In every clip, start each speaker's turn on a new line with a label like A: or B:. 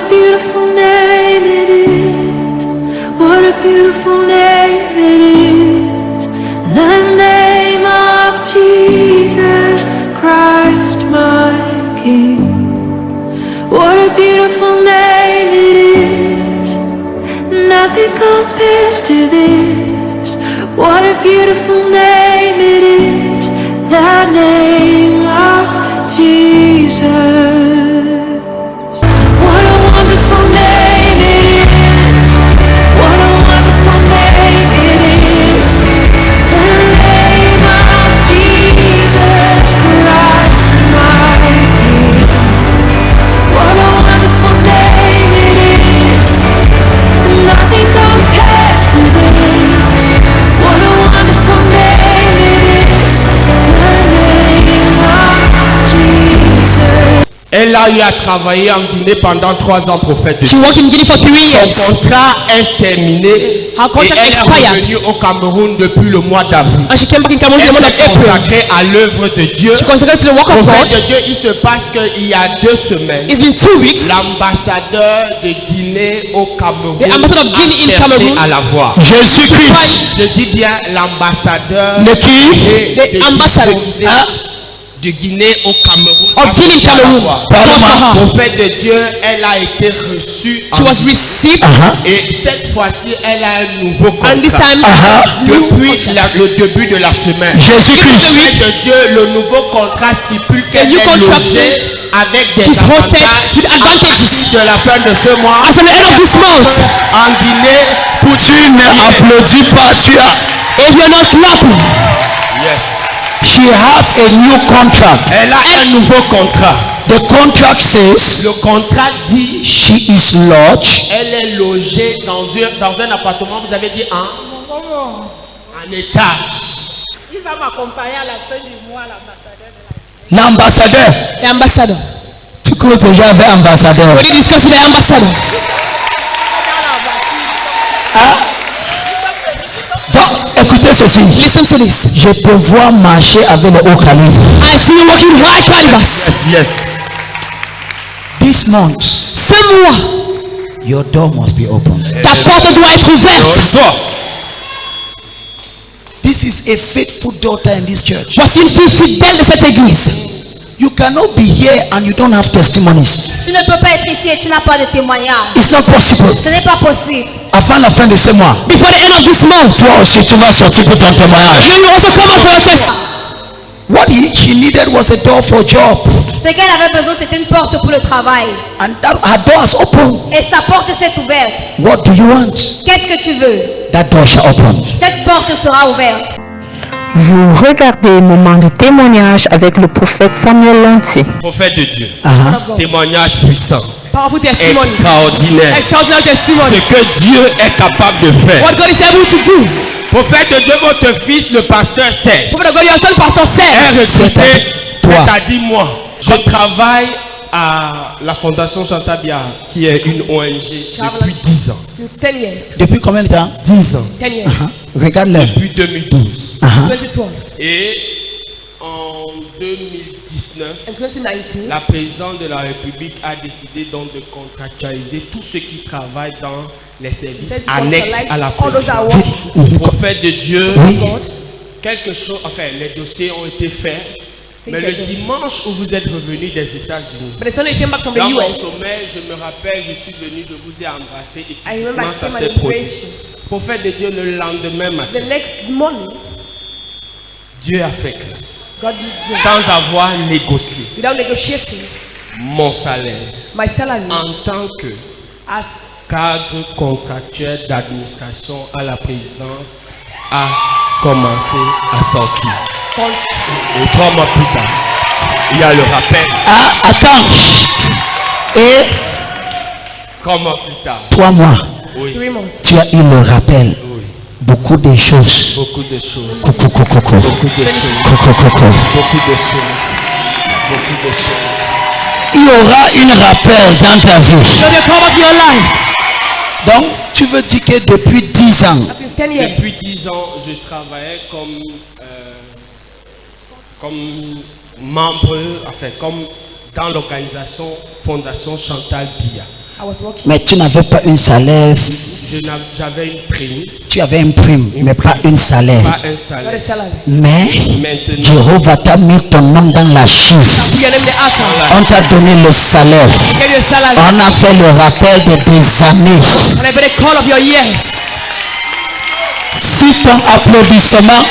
A: beautiful name it is. What a beautiful name it is. The name of Jesus Christ, my King. What a beautiful name it is. Nothing compares to this. What a beautiful name it is. The name of Jesus. What a wonderful name it is. What a wonderful name it is. The name of Jesus Christ, my King. What a wonderful name it is. Nothing compares to this. What a wonderful name it is. The name of Jesus.
B: Elle a eu à travailler en Guinée pendant 3 ans, prophète de
C: She
B: Dieu.
C: worked in Guinea for 3
B: Son
C: years.
B: contrat est terminé et
C: Her contract
B: elle est
C: expired.
B: revenue au Cameroun depuis le mois d'avril.
C: And she came back in Cameroon in the month
B: Elle
C: of
B: s'est
C: April.
B: consacrée à l'œuvre de Dieu.
C: She consecrated to the work of
B: Prophète de
C: God.
B: Dieu, il se passe qu'il y a 2 semaines,
C: It's been 2 weeks.
B: l'ambassadeur de Guinée au Cameroun
C: The ambassador of
B: a
C: Guinea in
B: cherché
C: Cameroon.
B: à la voir.
D: Jésus-Christ.
B: Je dis bien l'ambassadeur
D: Le qui?
C: The ambassador.
B: de Guinée au Cameroun.
C: Of
B: a
C: Guinea in
B: cherché à la
C: Cameroon.
B: voir.
D: Parle-moi.
B: Prophète de Dieu, elle a été reçue
C: She was received.
B: et cette fois-ci elle a un nouveau
C: And this
B: contrat
C: time,
B: depuis le début de la semaine.
D: Jésus-Christ.
B: Prophète de Dieu, le nouveau contrat stipule qu'elle
C: new
B: est
C: contract,
B: logée avec des
C: she's hosted
B: avantages
C: with
B: à
C: advantages.
B: partir de la fin de ce mois
C: as of the end of this month,
B: en Guinée pour
D: Tu n'applaudis pas, tu as.
C: if you're not clapping,
B: Yes.
D: She have a new contract.
B: Elle a un nouveau contrat.
D: The contract says
B: Le contrat dit
D: she is lodged
B: elle est logée dans un appartement, vous avez dit un étage.
E: Il va m'accompagner à la fin du mois, l'ambassadeur de la
D: l'ambassadeur.
C: the ambassador.
D: Tu crois déjà avec ambassadeur?
C: We did discuss with the ambassador.
D: Donc, écoutez ceci.
C: Listen to this.
D: Je peux voir marcher avec le haut calibre.
C: I see you working high calibers.
B: Yes.
D: This month,
C: Ce mois,
D: your door must be open.
C: ta porte doit être ouverte.
B: Bonsoir.
D: This is a faithful daughter in this church.
C: Voici une fille fidèle de cette église.
D: You cannot be here and you don't have testimonies.
E: Tu ne peux pas être ici et tu n'as pas de témoignage.
D: It's not possible.
E: Ce n'est pas possible.
D: Avant la fin de ce mois,
C: Before the end of this month,
D: toi aussi tu vas sortir pour ton témoignage.
C: you will also come out for yourself.
D: What she needed was a door for job,
E: Ce qu'elle avait besoin, c'était une porte pour le travail.
D: and that her door is open.
E: Et sa porte s'est ouverte.
D: What do you want?
E: Qu'est-ce que tu veux?
D: That door shall open.
E: Cette porte sera ouverte.
F: Vous regardez Moment de témoignage avec le prophète Samuel Lanty.
B: Prophète de Dieu.
D: Uh-huh.
B: Témoignage puissant.
C: Powerful testimony.
B: Extraordinaire.
C: Extraordinary testimony.
B: Ce que Dieu est capable de faire.
C: What God is able to do.
B: Prophète de Dieu, votre fils, le pasteur Serge,
C: Prophet of God, your son, Pastor
B: est
C: says.
B: recruté,
D: toi.
B: c'est-à-dire moi. Je travaille à la Fondation Chantal Biya, qui est une ONG depuis 10 ans.
C: Since 10 years.
D: Depuis combien de temps?
B: 10 ans.
C: 10 years.
D: Regarde-le.
B: Depuis 2012.
C: 2012.
B: Et en 2019,
C: And 2019.
B: la présidente de la République a décidé donc de contractualiser tous ceux qui travaillent dans les services
C: Said to
B: annexes
C: contract
B: à la
C: all those that are
B: présidence.
C: working.
B: Prophète de Dieu,
D: Oui.
B: quelque chose, enfin les dossiers ont été faits, mais
C: Things
B: le
C: are done.
B: dimanche où vous êtes revenu des États-Unis,
C: But the Sunday came back from the
B: dans mon
C: US.
B: sommeil, je me rappelle, je suis venu, je vous ai embrassé et
C: I remember
B: physiquement
C: I
B: ça
C: came
B: s'est
C: and
B: produit.
C: embraced you.
B: Prophète de Dieu, le lendemain matin,
C: The next morning,
B: Dieu a fait grâce,
C: God did this.
B: sans avoir négocié
C: Without negotiating,
B: mon salaire
C: my salary
B: en tant que
C: as
B: cadre contractuel d'administration à la présidence a commencé à sortir.
C: contract.
B: Et 3 mois plus tard, il y a le rappel.
D: Ah, attends. Et
B: 3 mois plus tard,
D: 3 mois,
C: 3 months.
D: tu as eu le rappel. Beaucoup de choses.
B: beaucoup de choses,
D: Coucou, coucou, coucou.
B: beaucoup de choses,
D: Coucou, coucou.
B: beaucoup de choses, beaucoup de choses.
D: Il y aura un rappel dans ta vie.
C: So the come of your life.
D: Donc, tu veux dire que depuis 10 ans,
C: Since 10 years.
B: Depuis 10 ans, je travaillais comme membre, enfin comme dans l'organisation Fondation Chantal Biya.
C: I was working.
D: mais tu n'avais pas un salaire.
B: J'avais une prime,
D: Tu avais une prime, mais pas un salaire.
B: pas un
C: Got a
B: salaire.
C: salary.
D: Mais
B: Maintenant,
D: Jéhovah t'a mis ton nom dans la chiffre.
C: You name the account.
D: On t'a donné le salaire.
C: Give you a salary.
D: On a fait le rappel de tes années.
C: And I better call of your years.
D: Si ton applaudissement,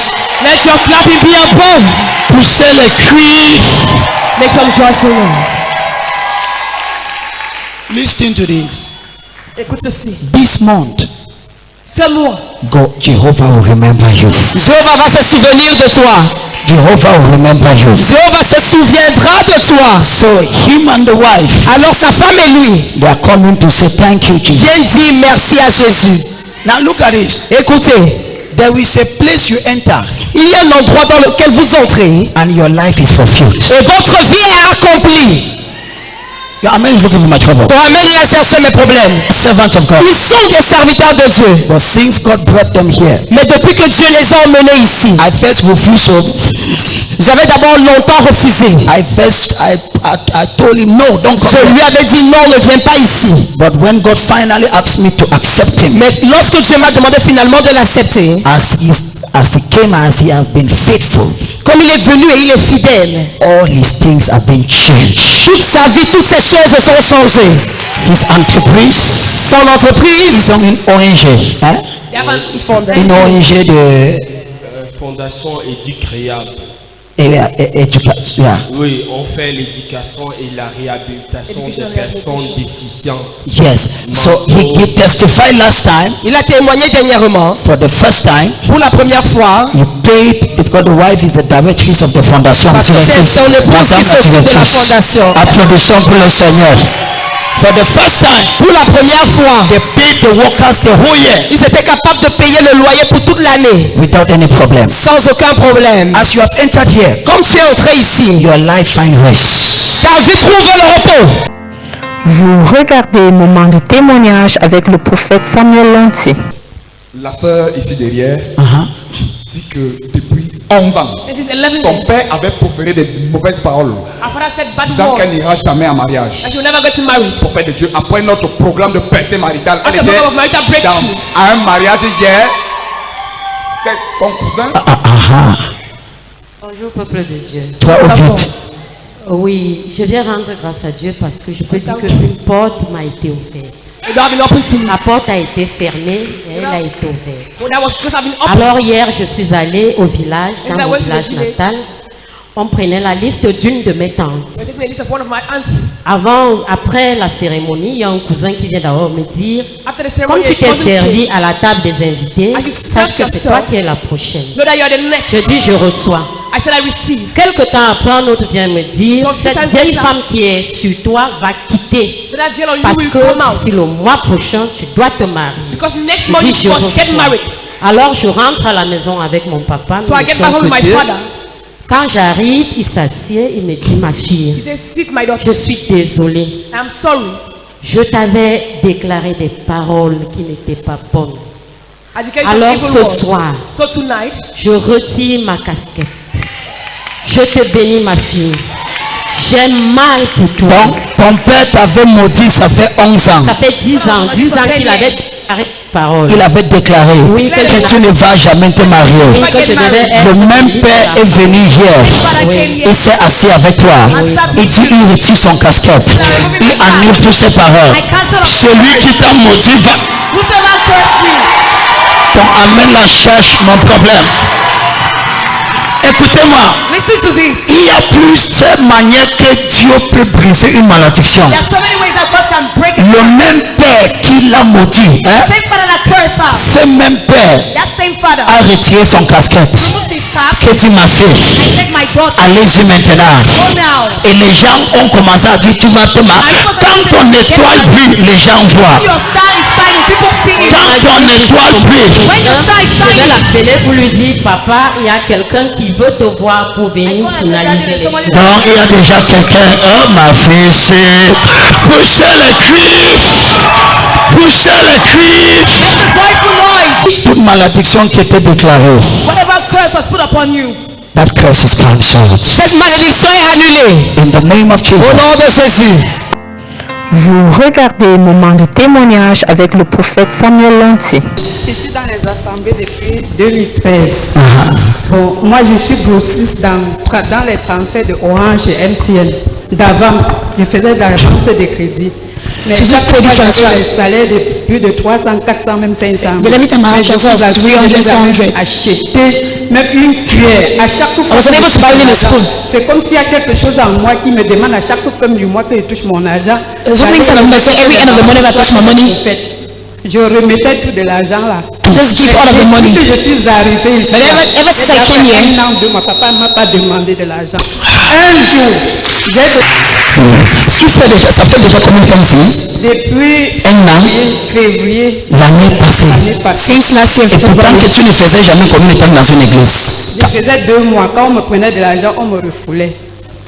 C: Let your clapping be above.
D: poussez les cris.
C: Make some joyful noise.
D: Listen to this.
C: Écoute ceci.
D: This month,
C: Ce mois,
D: God, Jehovah will remember you.
E: Jéhovah va se souvenir de toi.
D: Jehovah will remember you.
E: Jéhovah se souviendra de toi.
D: So him and the wife,
E: Alors sa femme et lui
D: they are coming to say thank you, Jesus.
E: viennent dire merci à Jésus.
D: Now look at this.
E: Écoutez,
D: There is a place you enter
E: il y a un endroit dans lequel vous entrez
D: and your life is fulfilled.
E: et votre vie est accomplie.
D: Your amen is looking for my trouble.
E: Ton amen est à chercher mes problèmes.
D: Servants of God.
E: Ils sont des serviteurs de Dieu.
D: But since God brought them here,
E: Mais depuis que Dieu les a emmenés ici,
D: I first refused to.
E: j'avais d'abord longtemps refusé.
D: I told him no, don't come
E: Je
D: here.
E: lui avais dit non, ne viens pas ici.
D: But when God finally asked me to accept him,
E: Mais lorsque Dieu m'a demandé finalement de l'accepter,
D: as he came, as he has been faithful,
E: comme il est venu et il est fidèle,
D: all his things have been changed.
E: toute sa vie, toutes ces choses se sont changées.
D: His entreprise,
E: Son entreprise,
D: sont une ONG, hein?
C: they have an
E: ils font des
D: Une ONG de
B: Fondation Éducréable.
D: éducation.
B: Oui, on fait l'éducation et la réhabilitation des personnes déficientes.
D: Yes. So he testified last time.
E: il a témoigné dernièrement.
D: For the first time,
E: Pour la première fois,
D: he paid because the wife is the directrice of the foundation.
E: parce que c'est son épouse qui s'occupe de la fondation.
D: Applaudissements pour le Seigneur. For the first time,
E: Pour la première fois,
D: they paid the workers the whole year
E: ils étaient capables de payer le loyer pour toute l'année,
D: without any problem.
E: sans aucun problème.
D: As you have entered here,
E: Comme tu es entré ici,
D: your life find rest.
E: ta vie trouve le repos.
F: Vous regardez Moment de témoignage avec le prophète Samuel Lanty.
G: La sœur ici derrière dit que depuis 11 ans,
C: This is 11
G: ton
C: years.
G: père avait proféré des mauvaises paroles,
C: Our father said bad
G: disant qu'elle
C: words.
G: n'ira jamais en mariage.
C: That she will never get married.
G: Prophète de Dieu, après notre programme de percée maritale, elle
C: After the
G: était
C: program of marital breakthrough.
G: à un mariage hier. Son cousin,
H: Bonjour peuple de Dieu.
D: Toi au but.
H: Oui, je viens rendre grâce à Dieu parce que je peux dire qu'une porte m'a été ouverte.
C: The door has been opened to me.
H: La porte a été fermée et elle a été ouverte.
C: Well, that was because I've been opened.
H: Alors hier, je suis allée au village,
C: Yes, I
H: dans mon
C: went to the
H: village
C: village.
H: natal. On prenait la liste d'une de mes tantes.
C: We're taking a list of one of my aunties.
H: Après la cérémonie, il y a un cousin qui vient d'abord me dire,
C: After the
H: comme
C: ceremony,
H: tu
C: I
H: t'es
C: told him,
H: servi à la table des invités,
C: I just
H: sache que
C: served
H: c'est toi
C: yourself.
H: qui es la prochaine.
C: know that you are the next.
H: Je dis, je reçois.
C: I said I receive.
H: Quelque temps après, un autre vient me dire,
C: So
H: cette
C: sometimes
H: vieille
C: later-
H: femme qui est sur toi va quitter.
C: That veil on you
H: Parce
C: will
H: que
C: come out.
H: d'ici le mois prochain, tu dois te marier.
C: Because next
H: Je
C: month
H: dis,
C: you
H: je
C: must get
H: reçois.
C: married.
H: Alors je rentre à la maison avec mon papa.
C: So
H: nous
C: I get
H: n'étions
C: back home with
H: que
C: my
H: deux.
C: father.
H: Quand j'arrive, il s'assied, il me dit, ma
C: He
H: fille,
C: says, sit my daughter.
H: je suis désolée.
C: I'm sorry.
H: Je t'avais déclaré des paroles qui n'étaient pas bonnes.
C: As you carry
H: Alors
C: some
H: ce
C: evil words.
H: soir,
C: So tonight,
H: je retire ma casquette. Je te bénis, ma fille. J'ai mal pour toi.
D: Ton père t'avait maudit, ça fait 11 ans.
H: Ça fait 10 ans qu'il avait déclaré parole.
D: Il avait déclaré
H: Oui,
D: que tu ne vas jamais te marier.
H: Que je devais être
D: Le même père est venu hier.
C: Father came here.
D: Il s'est assis avec toi. Il dit, il retire son casquette. Il annule toutes ses paroles. Celui qui t'a maudit va.
C: Whosoever curse you,
D: Ton amen la cherche mon problème. Écoutez-moi.
C: listen to this.
D: Il y a plusieurs manières que Dieu peut briser une malédiction.
C: There are so many ways that God can break it.
D: Le même père qui l'a maudit, hein,
C: Same father that cursed her.
D: ce même père
C: That same father
D: a retiré son casquette.
C: removed his cap.
D: Que dit ma fille?
C: Take my daughter.
D: Allez-y maintenant.
C: Go now.
D: Et les gens ont commencé à dire tu vas te marier. Quand ton étoile brille, les gens voient.
C: Your star is shining. People see it.
D: Quand ton étoile brille,
C: When your star is
H: Je vais
C: shining.
H: l'appeler pour lui dire, papa, il y a quelqu'un qui veut te voir pour venir finaliser les choses.
D: donc il y a déjà quelqu'un. Oh ma fille, c'est poussez les cris. Poussez les cris.
C: Joyful noise.
D: Toute malédiction qui était déclarée,
C: Whatever curse was put upon you,
D: that curse is cancelled.
E: Cette malédiction est annulée.
D: In the name of
E: Au nom
D: Jesus.
E: de Jésus.
F: Vous regardez Moment de témoignage avec le prophète Samuel Lanty.
E: Je suis dans les assemblées depuis 2013. Bon, moi, je suis grossiste dans les transferts de Orange et MTN. D'avant, je faisais de la vente de crédit. Mais chaque fois, j'avais un salaire de plus de 300, 400, même 500.
I: Mais je
E: vous acheter même une cuillère. À chaque fois, c'est comme s'il y a quelque chose en moi qui me demande à chaque fin du mois que je touche mon argent. Je remettais tout de l'argent là.
I: Just give all of the money.
E: Depuis que je suis arrivée ici,
I: ever since I came here,
E: un an, deux mois, papa ne m'a pas demandé de l'argent. Un jour,
D: Ça fait déjà combien de temps ici?
E: depuis février
D: L'année passée.
I: since last year,
D: Et pourtant que tu ne faisais jamais combien de temps dans une église?
E: je faisais 2 mois. Quand on me prenait de l'argent, on me refoulait.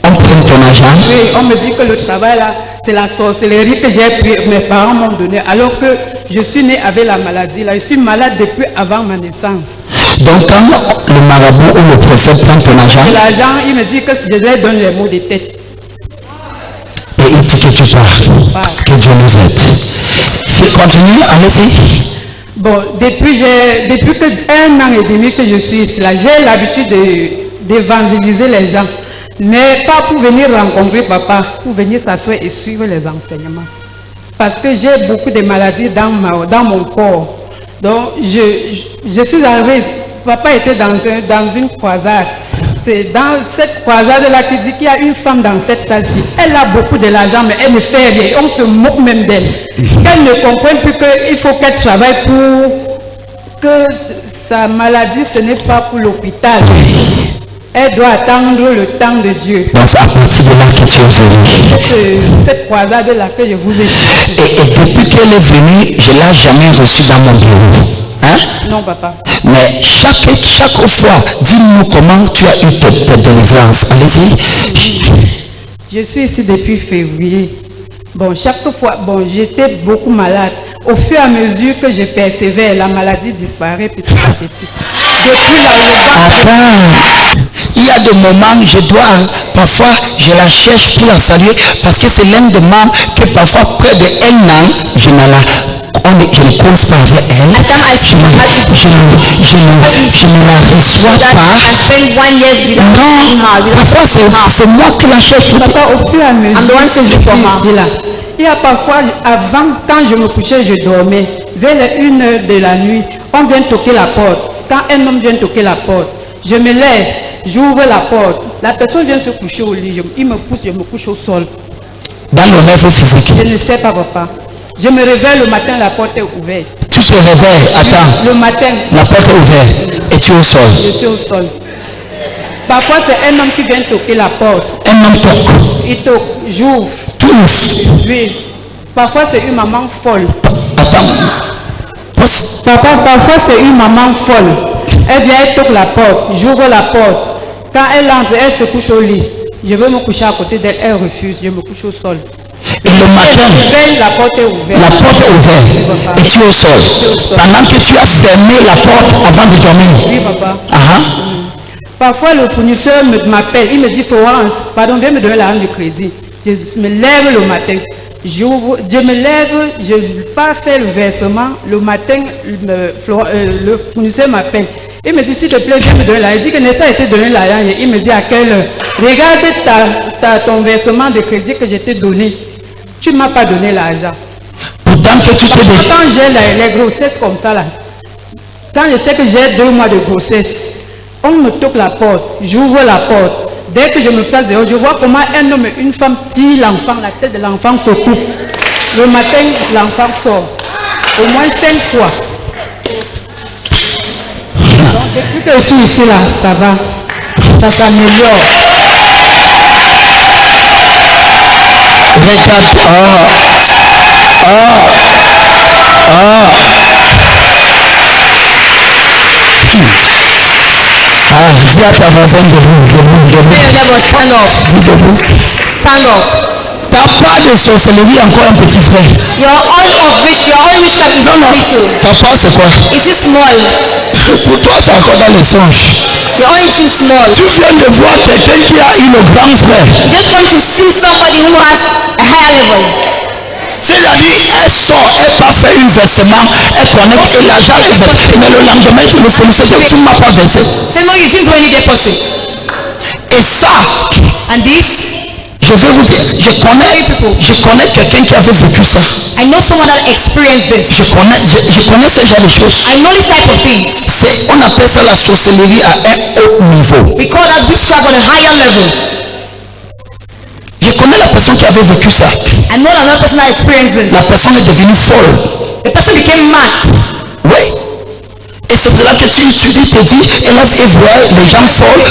D: On prend ton argent.
E: Oui, on me dit que le travail là, c'est la sorcellerie que mes parents m'ont donné. Alors que je suis née avec la maladie là. Je suis malade depuis avant ma naissance.
D: Donc quand le marabout ou le prophète prend ton argent,
E: Et l'argent, il me dit que je lui donne les mots de tête.
D: et il dit que tu pars. Que Dieu nous aide. Continue, allez-y.
E: Bon, depuis que 1 an et demi que je suis ici là, j'ai l'habitude d'évangéliser les gens. Mais pas pour venir rencontrer papa, pour venir s'asseoir et suivre les enseignements. Parce que j'ai beaucoup de maladies dans mon corps. Donc, je suis arrivée, papa était dans une croisade. C'est dans cette croisade-là qu'il dit qu'il y a une femme dans cette salle-ci. Elle a beaucoup de l'argent, mais elle ne fait rien. On se moque même d'elle. Qu'elle ne comprenne plus qu'il faut qu'elle travaille pour que sa maladie, ce n'est pas pour l'hôpital. Elle doit attendre le temps de Dieu.
D: Donc c'est à partir de là que tu es venu.
E: Cette croisade-là que je vous ai dit.
D: Et depuis qu'elle est venue, je ne l'ai jamais reçue dans mon bureau. Hein?
E: Non, papa.
D: Mais chaque fois, dis-nous comment tu as eu ta délivrance. Allez-y.
E: Je suis ici depuis février. Bon, chaque fois, j'étais beaucoup malade. Au fur et à mesure que je persévère, la maladie disparaît petit à petit. Depuis là,
D: il y a des moments, parfois, je la cherche pour la saluer parce que c'est l'un des moments que parfois, près de 1 an, je ne cause pas avec elle. Je ne la reçois pas. Non, parfois c'est moi qui la cherche.
E: Papa, au fur et à mesure, il y a parfois, avant, quand je me couchais, je dormais. Vers les 1 heure de la nuit, on vient toquer la porte. Quand un homme vient toquer la porte, je me lève, j'ouvre la porte. La personne vient se coucher au lit. Il me pousse, je me couche au sol.
D: Dans le rêve physique.
E: Je ne sais pas, papa. Je me réveille le matin, la porte est ouverte.
D: Tu te réveilles, attends.
E: Le matin.
D: La porte est ouverte et tu es au sol.
E: Je suis au sol. Parfois, c'est un homme qui vient toquer la porte.
D: Un homme toque.
E: Il toque, j'ouvre. Oui. Parfois, c'est une maman folle. Papa, parfois, c'est une maman folle. Elle vient, elle toque la porte. J'ouvre la porte. Quand elle entre, elle se couche au lit. Je veux me coucher à côté d'elle. Elle refuse. Je me couche au sol.
D: Et le matin,
E: la porte est ouverte.
D: La porte est ouverte. Et tu es au sol. Pendant que tu as fermé la porte avant de dormir.
E: Oui, papa. Parfois, le fournisseur m'appelle. Il me dit, Florence, pardon, viens me donner l'argent de crédit. Je me lève le matin. Je me lève, je ne vais pas faire le versement. Le matin, le fournisseur m'appelle. Il me dit, s'il te plaît, viens me donner l'argent. Il dit que Nessa a été donné l'argent. Il me dit, à quelle heure? Regarde ton versement de crédit que je t'ai donné. Tu ne m'as pas donné l'argent.
D: Pourtant que tu peux...
E: Quand j'ai les grossesses comme ça, là, quand je sais que j'ai 2 mois de grossesse, on me toque la porte, j'ouvre la porte. Dès que je me place dehors, je vois comment un homme et une femme tirent l'enfant, la tête de l'enfant se coupe. Le matin, l'enfant sort. Au moins 5 fois. Donc, depuis que je suis ici, là, ça va. Ça s'améliore.
D: Dis à ta voisine debout.
H: Stand up.
D: Dis debout.
H: Stand up.
D: Ta part de sorcellerie encore un petit frère.
H: Your own witchcraft is little.
D: Ta part c'est quoi?
H: Is it small?
D: Pour toi c'est encore dans les songes.
H: Your own is too small.
D: Tu viens de voir quelqu'un qui a une grande frère.
H: You just want to see somebody who has a higher level.
D: C'est-à-dire, elle sort, elle va faire un versement, elle connecte et l'argent est versé. Mais le lendemain, il le félicite, tu ne m'as pas versé.
C: Say, no, you didn't do any deposit.
D: Et ça,
C: And this,
D: je vais vous dire, je connais quelqu'un qui avait vécu ça.
C: I know someone that experienced this.
D: Je connais ce genre de choses.
C: I know this type of things.
D: On appelle ça la sorcellerie à un haut niveau.
C: We call that witchcraft on a higher level.
D: Je connais la personne qui avait vécu ça.
C: I know another person that experienced this.
D: La personne est devenue folle.
C: The person became mad.
D: Oui. Et c'est là que tu te dis, élève et vois les gens folles.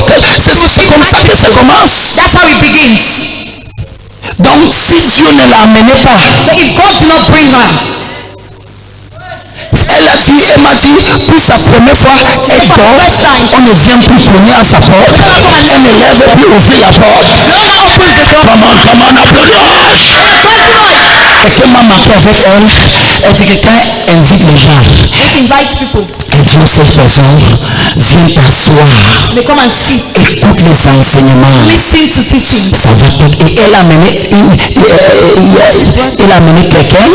D: C'est comme ça que ça commence.
C: That's how it begins.
D: Donc si Dieu ne l'a amené pas,
C: So if God did not bring her,
D: elle m'a dit, pour sa première fois, elle dort, on ne vient plus cogner à sa porte, elle ne lève plus ouvrir la porte. Comment on applaudit? Quelqu'un m'a marqué avec elle, elle dit que quand elle invite les gens,
C: she invites people.
D: elle dit aux cette personne, viens t'asseoir,
C: They come and sit.
D: écoute les enseignements.
C: Listen to teaching.
D: Ça va tout. Et elle a amené quelqu'un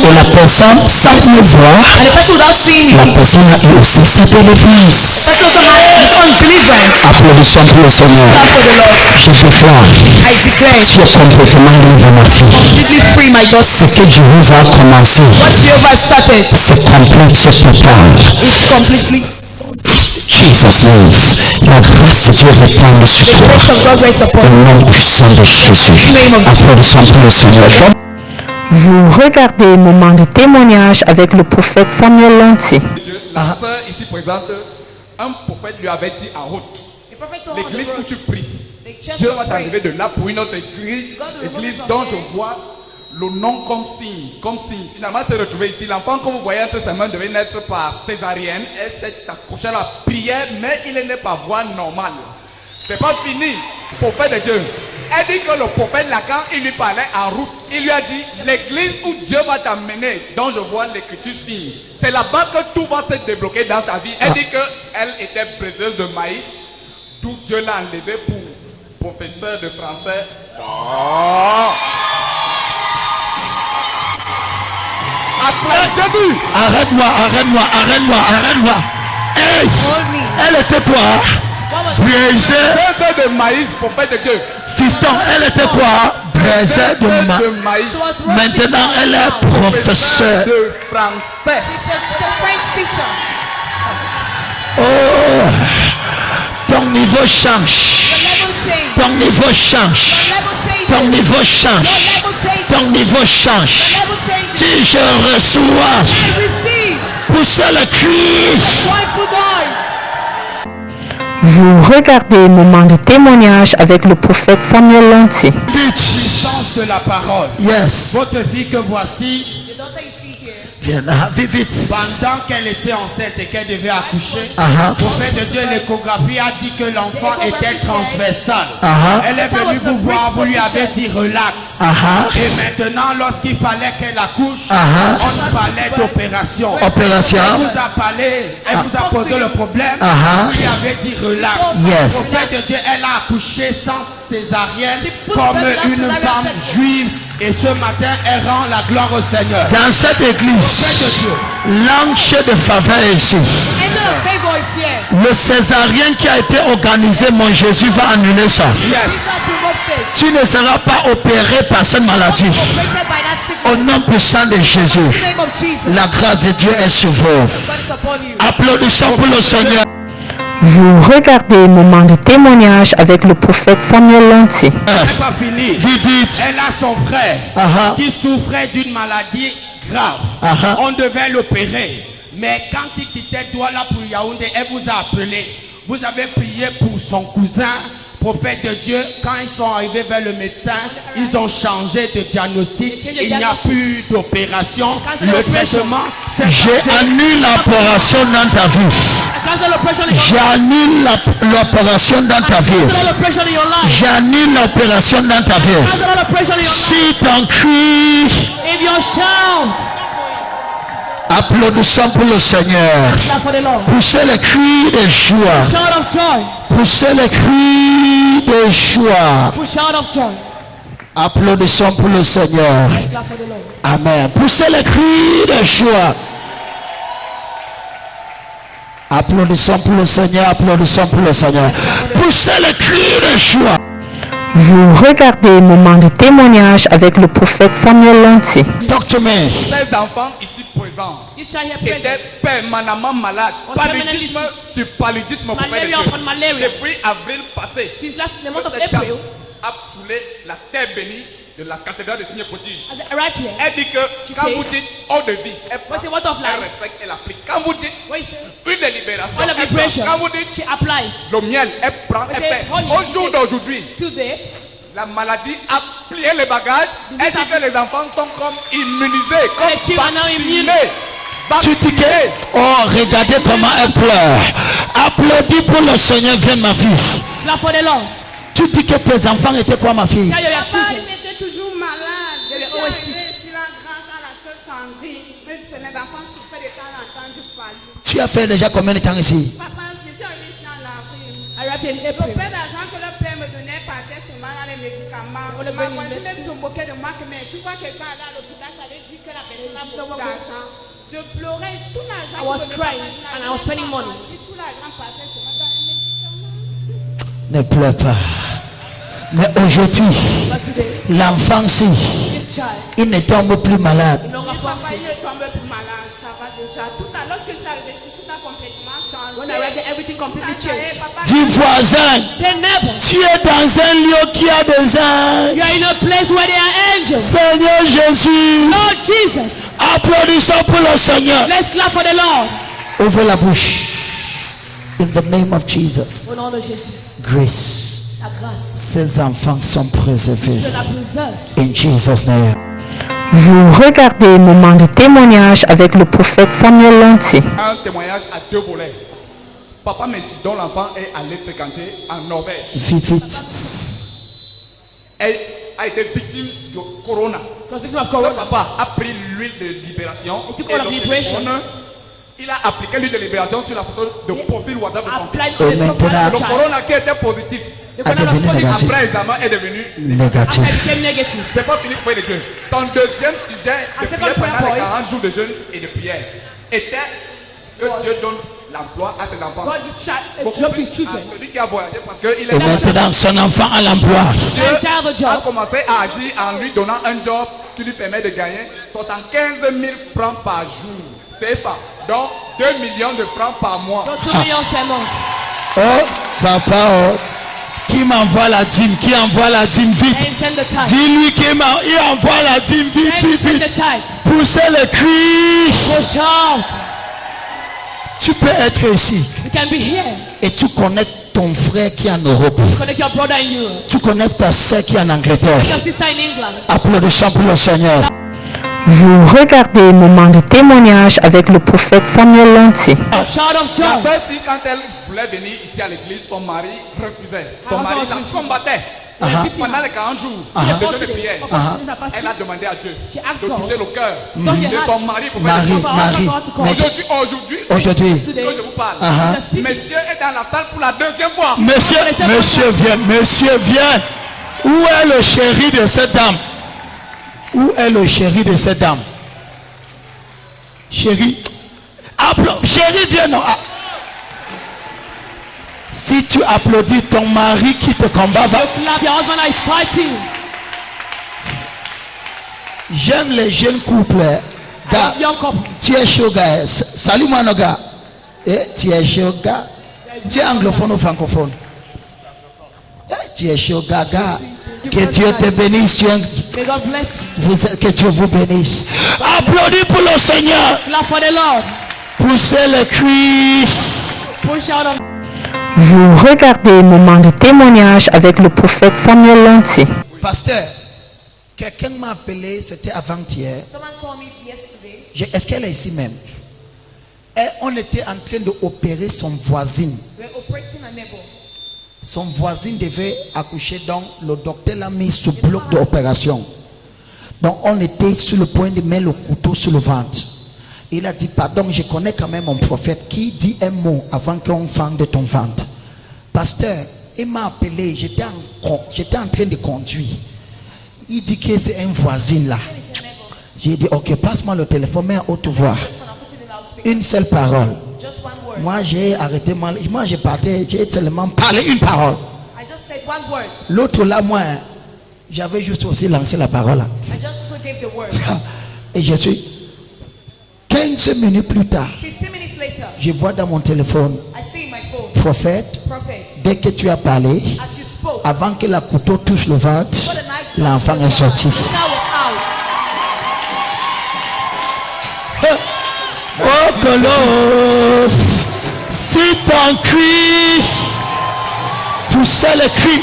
D: et la personne sans me voir,
C: And the person without seeing
D: la
C: me,
D: personne a eu aussi sa délivrance.
C: person also had his own deliverance.
D: Applaudissons pour le Seigneur.
C: Clap for the Lord.
D: Je déclare,
C: I declare,
D: tu es complètement libre, ma fille.
C: completely free, my daughter.
D: Ce que Dieu va commencer,
C: What Jehovah started
D: c'est complet, c'est total.
C: is completely.
D: Jesus name. La grâce de Dieu répand sur
C: The
D: toi.
C: grace of God rests upon
D: Au
C: you.
D: nom puissant de Jésus. Applaudissons pour le Seigneur.
F: Vous regardez Moment de témoignage avec le prophète Samuel Lanty.
G: La sœur ici présente, un prophète lui avait dit en route, l'église où tu pries, Dieu va t'arriver de là pour une autre église dont je vois le nom comme signe. Finalement, se retrouver ici. L'enfant que vous voyez entre ses mains devait naître par césarienne. Elle s'est accrochée à la prière, mais il n'est pas voix normale. C'est pas fini. Prophète de Dieu. Elle dit que le prophète là, quand il lui parlait en route, il lui a dit, l'église où Dieu va t'amener, dont je vois l'écriture signe, c'est là-bas que tout va se débloquer dans ta vie. Elle dit qu'elle était briseuse de maïs, d'où Dieu l'a enlevé pour professeur de français. Oh.
D: Arrête-moi. Hey, elle était quoi? Braisée
G: de maïs, prophète de Dieu.
D: Fiston, elle était quoi? Braisée de maïs. Maintenant, elle est professeure
G: de français.
C: She's a French teacher.
D: Oh, ton niveau change. Ton niveau change. Ton niveau change. Ton niveau change. Si je reçois, poussez le cri.
F: Vous regardez Moment de témoignage avec le prophète Samuel Lanty.
B: Puissance de la parole.
D: Yes.
B: Votre fille que voici,
D: Viens là, vite.
B: pendant qu'elle était enceinte et qu'elle devait accoucher, le prophète de Dieu, l'échographie a dit que l'enfant était transversal. Elle est venue vous voir, vous lui avez dit relax. Et maintenant, lorsqu'il fallait qu'elle accouche, on parlait d'opération.
D: Opération.
B: Elle vous a parlé, elle vous a posé le problème, vous lui avez dit relax.
D: Yes.
B: Le prophète de Dieu, elle a accouché sans césarienne comme une femme juive. Et ce matin, elle rend la gloire au Seigneur.
D: Dans cette église, l'ange de faveur est ici. Le césarien qui a été organisé, mon Jésus va annuler ça. Tu ne seras pas opéré par cette maladie. Au nom puissant de Jésus, la grâce de Dieu est sur vous. Applaudissons pour le Seigneur.
F: Vous regardez Moment de témoignage avec le prophète Samuel Lanty.
B: Elle n'est pas finie.
D: Vite.
B: Elle a son frère qui souffrait d'une maladie grave. On devait l'opérer. Mais quand il quittait Douala pour Yaoundé, elle vous a appelé. Vous avez prié pour son cousin, prophète de Dieu. Quand ils sont arrivés vers le médecin, ils ont changé de diagnostic. Il n'y a plus d'opération. Le traitement, c'est
D: J'annule l'opération dans ta vie. J'annule l'opération dans ta vie. J'annule l'opération dans ta vie. Si ton cri, applaudissons pour le Seigneur. Poussez le cri de joie. Poussez le cri de joie. Applaudissons pour le Seigneur. Amen. Poussez les cris de joie. Applaudissons pour le Seigneur. Applaudissons pour le Seigneur. Poussez les cris de joie.
F: Vous regardez Moment de témoignage avec le prophète Samuel Lanty.
D: Docteur May.
G: Ces enfants ici présents étaient permanemment malades. Paludisme sur paludisme. Depuis avril passé, cette dame a foulé la terre bénie de la cathédrale de Signes Prodiges. Elle dit que quand vous dites eau de vie, elle respecte, elle applique. Quand vous dites une délibération, elle prend. Quand vous dites le miel, elle prend, elle fait. Au jour d'aujourd'hui, la maladie a plié les bagages. Elle dit que les enfants sont comme immunisés, comme vaccinés.
D: Tu dis que, oh, regardez comment elle pleure. Applaudis pour le Seigneur, viens ma fille. Tu dis que tes enfants étaient quoi, ma fille?
J: Papa, ils étaient toujours malades. Je suis arrivée sur la grâce à la sœur Sandrine. Mais les enfants souffraient de temps en temps du palud.
D: Tu as fait déjà combien de temps ici?
J: Papa, je suis arrivée ici en avril. Le peu d'argent que le père me donnait partait seulement dans les médicaments. Ma voisine même se moquait de moi que mais tu vois quelqu'un à l'hôpital, ça veut dire que la personne a beaucoup d'argent. Je pleurais, tout l'argent.
H: I was crying and I was spending money.
J: Tout l'argent partait seulement dans les médicaments.
D: Ne pleure pas. Mais aujourd'hui, l'enfant-ci, il ne tombe plus malade.
J: Papa, il ne tombe plus malade, ça va déjà. Lorsque ça arrive, tout a complètement changé.
D: Dis voisin, tu es dans un lieu qui a des anges. Seigneur Jésus, applaudissons pour le Seigneur. Ouvre la bouche. In the name of Jesus. Grace. Ces enfants sont préservés. In Jesus' name.
F: Vous regardez Moment de témoignage avec le prophète Samuel Lanty.
G: Un témoignage à deux volets. Papa Messi, dont l'enfant est allé fréquenter en Norvège.
D: Vite.
G: Elle a été victime de corona. Le papa a pris l'huile de libération. Il a appliqué l'huile de libération sur la photo de profil WhatsApp de son fils.
D: Et maintenant,
G: le corona qui était positif après l'examen est devenu
D: négatif.
G: C'est pas fini pour de Dieu. Ton deuxième sujet de prière pendant les 40 jours de jeûne et de prière était que Dieu donne l'emploi à ses enfants. Beaucoup plus à celui qui a voyagé parce qu'il est.
D: Et maintenant, son enfant a l'emploi.
G: Dieu a commencé à agir en lui donnant un job qui lui permet de gagner 75 000 francs par jour. C'est pas. Donc 2 millions de francs par mois.
D: Oh, papa, oh. Qui m'envoie la dîme? Qui envoie la dîme vite? Dis-lui qu'il envoie la dîme vite. Poussez le cri. Tu peux être ici. Et tu connais ton frère qui est en Europe. Tu connais ta soeur qui est en Angleterre. Applaudissons pour le Seigneur.
F: Vous regardez Moment de témoignage avec le prophète Samuel Lanty.
G: La sœur, quand elle voulait venir ici à l'église, son mari refusait. Son mari la combattait. Pendant les 40 jours, de prière, elle a demandé à Dieu de toucher le cœur de son mari pour faire aujourd'hui, que je vous parle. Monsieur est dans la salle pour la deuxième fois.
D: Monsieur vient. Où est le chéri de cette dame? Où est le chéri de cette dame? Chéri, viens. Non. Si tu applaudis ton mari qui te combat, j'aime les jeunes couples. Tu es chaud, gars. Salut, moi, nos gars. Tu es chaud, gars. Tu es anglophone ou francophone? Tu es chaud, gars. Que Dieu te bénisse. Que Dieu vous bénisse. Applaudis pour le Seigneur. Poussez le cri.
F: Vous regardez Moment de témoignage avec le prophète Samuel Lanty.
D: Pasteur, quelqu'un m'a appelé, c'était avant-hier. Est-ce qu'elle est ici même? Et on était en train d'opérer son voisin. Son voisin devait accoucher, donc le docteur l'a mis sous bloc d'opération. Donc on était sur le point de mettre le couteau sur le ventre. Il a dit, pardon, je connais quand même mon prophète qui dit un mot avant qu'on fende de ton ventre. Pasteur, il m'a appelé, j'étais en train de conduire. Il dit que c'est un voisin là. J'ai dit, ok, passe-moi le téléphone, mais à haute voix. Une seule parole. Moi, j'ai arrêté, moi, j'ai parté, j'ai seulement parlé une parole. L'autre là, moi, j'avais juste aussi lancé la parole là. Et je suis 15 minutes plus tard. Je vois dans mon téléphone, prophète, dès que tu as parlé, avant que la couteau touche le ventre, l'enfant est sorti. Oh, Colosse, si ton cri, poussez le cri.